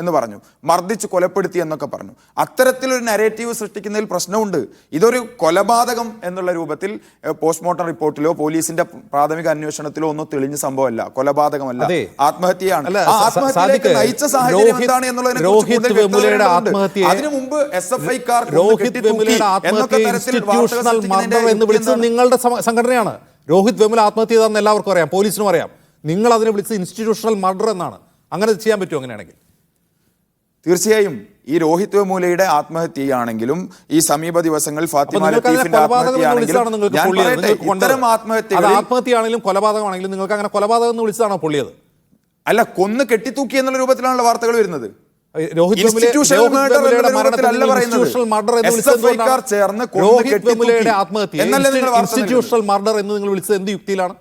എന്ന് പറഞ്ഞു, മർദ്ദിച്ച് കൊലപ്പെടുത്തി എന്നൊക്കെ പറഞ്ഞു. അത്തരത്തിലൊരു നരേറ്റീവ് സൃഷ്ടിക്കുന്നതിൽ പ്രശ്നമുണ്ട്. ഇതൊരു കൊലപാതകം എന്നുള്ള രൂപത്തിൽ പോസ്റ്റ്മോർട്ടം റിപ്പോർട്ടിലോ പോലീസിന്റെ പ്രാഥമിക അന്വേഷണത്തിലോ ഒന്നും തെളിഞ്ഞ സംഭവമല്ല, കൊലപാതകമല്ല, ആത്മഹത്യയാണ്. ആത്മഹത്യയിലേക്ക് നയിച്ച സാഹചര്യം എന്താണ് എന്നുള്ളതിനെ അതിനു മുമ്പ് SFI-ക്കാർ നിങ്ങളുടെ സംഘടനയാണ്. രോഹിത് വെമുല ആത്മഹത്യ ചെയ്തെന്ന് എല്ലാവർക്കും അറിയാം, പോലീസിനും അറിയാം. നിങ്ങൾ അതിനെ വിളിച്ചത് ഇൻസ്റ്റിറ്റ്യൂഷണൽ മർഡർ എന്നാണ്. അങ്ങനെ ചെയ്യാൻ പറ്റുമോ? അങ്ങനെയാണെങ്കിൽ തീർച്ചയായും ഈ രോഹിത് വെമുലയുടെ ആത്മഹത്യയാണെങ്കിലും ഈ സമീപ ദിവസങ്ങളിൽ ഫാത്തിമ ലത്തീഫിന്റെ ആത്മഹത്യയാണെങ്കിലും കൊലപാതകമാണെങ്കിലും നിങ്ങൾക്ക് അങ്ങനെ കൊലപാതകം എന്ന് വിളിച്ചതാണോ പൊള്ളിയത്? അല്ല, കൊന്ന് കെട്ടിത്തൂക്കി എന്നുള്ള രൂപത്തിലാണല്ലോ വാർത്തകൾ വരുന്നത്. ഇൻസ്റ്റിറ്റ്യൂഷണൽ മർഡർ എന്ന് നിങ്ങൾ വിളിച്ചത് എന്ത് യുക്തിയിലാണ്?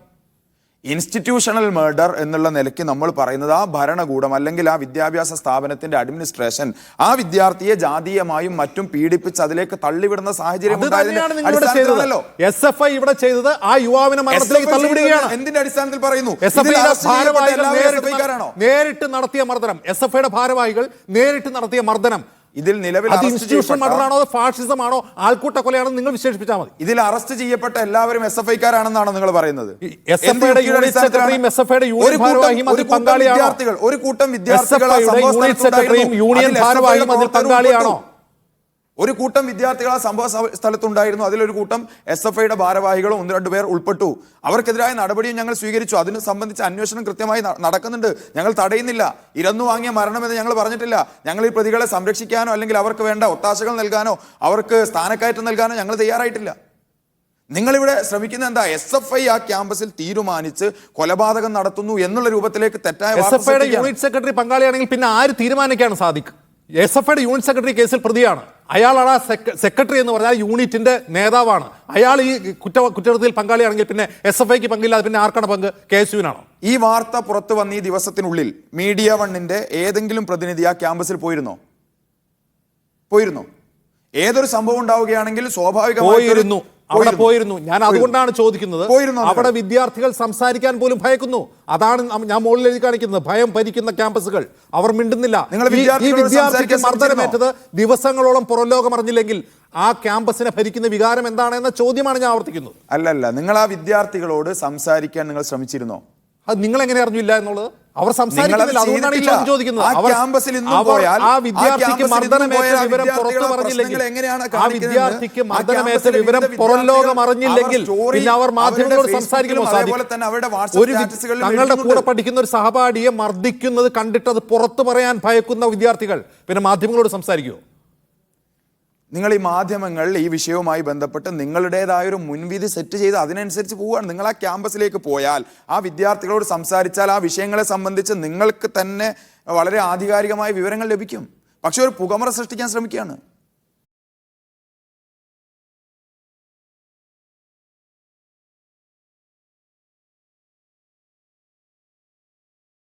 ഇൻസ്റ്റിറ്റ്യൂഷണൽ മർഡർ എന്നുള്ള നിലയ്ക്ക് നമ്മൾ പറയുന്നത് ആ ഭരണകൂടം അല്ലെങ്കിൽ ആ വിദ്യാഭ്യാസ സ്ഥാപനത്തിന്റെ അഡ്മിനിസ്ട്രേഷൻ ആ വിദ്യാർത്ഥിയെ ജാതീയമായും മറ്റും പീഡിപ്പിച്ച് അതിലേക്ക് തള്ളിവിടുന്ന സാഹചര്യം SFI ഇവിടെ ചെയ്തത് ആ യുവാവിനെ മരണത്തിലേക്ക് തള്ളിവിടുകയാണ്. എന്തിന്റെ അടിസ്ഥാനത്തിൽ പറയുന്നു? നേരിട്ട് നടത്തിയ മർദ്ദനം, SFIയുടെ ഭാരവാഹികൾ നേരിട്ട് നടത്തിയ മർദ്ദനം. ഇതിൽ നിലവിൽ ഇൻസ്റ്റിറ്റ്യൂഷണൽ മർഡറാണോ ഫാഷിസമാണോ ആൾക്കൂട്ട കൊലയാണെന്ന് നിങ്ങൾ വിശേഷിപ്പിച്ചാൽ മതി. ഇതിൽ അറസ്റ്റ് ചെയ്യപ്പെട്ട എല്ലാവരും SFI-ക്കാരാണെന്നാണോ നിങ്ങൾ പറയുന്നത്? ഒരു കൂട്ടം വിദ്യാർത്ഥികൾ ആ സംഭവ സ്ഥലത്തുണ്ടായിരുന്നു. അതിലൊരു കൂട്ടം SFI-യുടെ ഭാരവാഹികളും 1-2 പേർ ഉൾപ്പെട്ടു. അവർക്കെതിരായ നടപടിയും ഞങ്ങൾ സ്വീകരിച്ചു. അതിനെ സംബന്ധിച്ച് അന്വേഷണം കൃത്യമായി നടക്കുന്നുണ്ട്. ഞങ്ങൾ തടയുന്നില്ല. ഇരന്നു വാങ്ങിയ മരണമെന്ന് ഞങ്ങൾ പറഞ്ഞിട്ടില്ല. ഞങ്ങൾ ഈ പ്രതികളെ സംരക്ഷിക്കാനോ അല്ലെങ്കിൽ അവർക്ക് വേണ്ട ഒത്താശകൾ നൽകാനോ അവർക്ക് സ്ഥാനക്കയറ്റം നൽകാനോ ഞങ്ങൾ തയ്യാറായിട്ടില്ല. നിങ്ങളിവിടെ ശ്രമിക്കുന്ന എന്താ? SFI ആ ക്യാമ്പസിൽ തീരുമാനിച്ച് കൊലപാതകം നടത്തുന്നു എന്നുള്ള രൂപത്തിലേക്ക് തെറ്റായ SFI-യുടെ യൂണിറ്റ് സെക്രട്ടറി പങ്കാളിയാണെങ്കിൽ പിന്നെ ആര് തീരുമാനിക്കാണ് സാധിക്കും? SFI-യുടെ യൂണിറ്റ് സെക്രട്ടറി കേസിൽ പ്രതിയാണ്. അയാളാണ് ആ സെക്രട്ടറി എന്ന് പറഞ്ഞാൽ യൂണിറ്റിന്റെ നേതാവാണ്. അയാൾ ഈ കുറ്റകൃത്യത്തിൽ പങ്കാളിയാണെങ്കിൽ പിന്നെ SFI-ക്ക് പങ്കില്ലാതെ പിന്നെ ആർക്കാണ് പങ്ക്? KSU-വിനാണോ? ഈ വാർത്ത പുറത്തു വന്ന ഈ ദിവസത്തിനുള്ളിൽ മീഡിയ വണ്ണിന്റെ ഏതെങ്കിലും പ്രതിനിധി ആ ക്യാമ്പസിൽ പോയിരുന്നോ? ഏതൊരു സംഭവം ഉണ്ടാവുകയാണെങ്കിൽ സ്വാഭാവികമായിരുന്നു. അവിടെ പോയിരുന്നു. ഞാൻ അതുകൊണ്ടാണ് ചോദിക്കുന്നത്. അവിടെ വിദ്യാർത്ഥികൾ സംസാരിക്കാൻ പോലും ഭയക്കുന്നു. അതാണ് ഞാൻ മുകളിൽ എഴുതി കാണിക്കുന്നത്. ഭയം ഭരിക്കുന്ന ക്യാമ്പസുകൾ. അവർ മിണ്ടുന്നില്ല. ഈ വിദ്യാർത്ഥിക്ക് മർദ്ദനമേറ്റത് ദിവസങ്ങളോളം പുറംലോകം അറിഞ്ഞില്ലെങ്കിൽ ആ ക്യാമ്പസിനെ ഭരിക്കുന്ന വികാരം എന്താണെന്ന ചോദ്യമാണ് ഞാൻ ആവർത്തിക്കുന്നത്. അല്ലല്ല, നിങ്ങൾ ആ വിദ്യാർത്ഥികളോട് സംസാരിക്കാൻ നിങ്ങൾ ശ്രമിച്ചിരുന്നോ? അത് നിങ്ങൾ എങ്ങനെ അറിഞ്ഞില്ല എന്നുള്ളത്? അവർ സംസാരിക്കുന്നില്ല. അതുകൊണ്ടാണ് ഈ ചോദ്യം ചോദിക്കുന്നത്. ആ വിദ്യാർത്ഥിക്ക് മർദ്ദനമേറ്റ വിവരം പുറത്തു പറഞ്ഞില്ലെങ്കിൽ, ആ വിദ്യാർത്ഥിക്ക് മർദ്ദനമേറ്റ വിവരം പുറം ലോകം അറിഞ്ഞില്ലെങ്കിൽ പിന്നെ അവർ മാധ്യമങ്ങളോട് സംസാരിക്കുമോ? തങ്ങളുടെ കൂടെ പഠിക്കുന്ന ഒരു സഹപാഠിയെ മർദ്ദിക്കുന്നത് കണ്ടിട്ട് അത് പുറത്തു പറയാൻ ഭയക്കുന്ന വിദ്യാർത്ഥികൾ പിന്നെ മാധ്യമങ്ങളോട് സംസാരിക്കുമോ? നിങ്ങൾ ഈ മാധ്യമങ്ങൾ ഈ വിഷയവുമായി ബന്ധപ്പെട്ട് നിങ്ങളുടേതായൊരു മുൻവിധി സെറ്റ് ചെയ്ത് അതിനനുസരിച്ച് പോവുകയാണ്. നിങ്ങൾ ആ ക്യാമ്പസിലേക്ക് പോയാൽ ആ വിദ്യാർത്ഥികളോട് സംസാരിച്ചാൽ ആ വിഷയങ്ങളെ സംബന്ധിച്ച് നിങ്ങൾക്ക് തന്നെ വളരെ ആധികാരികമായ വിവരങ്ങൾ ലഭിക്കും. പക്ഷെ ഒരു പുകമറ സൃഷ്ടിക്കാൻ ശ്രമിക്കുകയാണ്.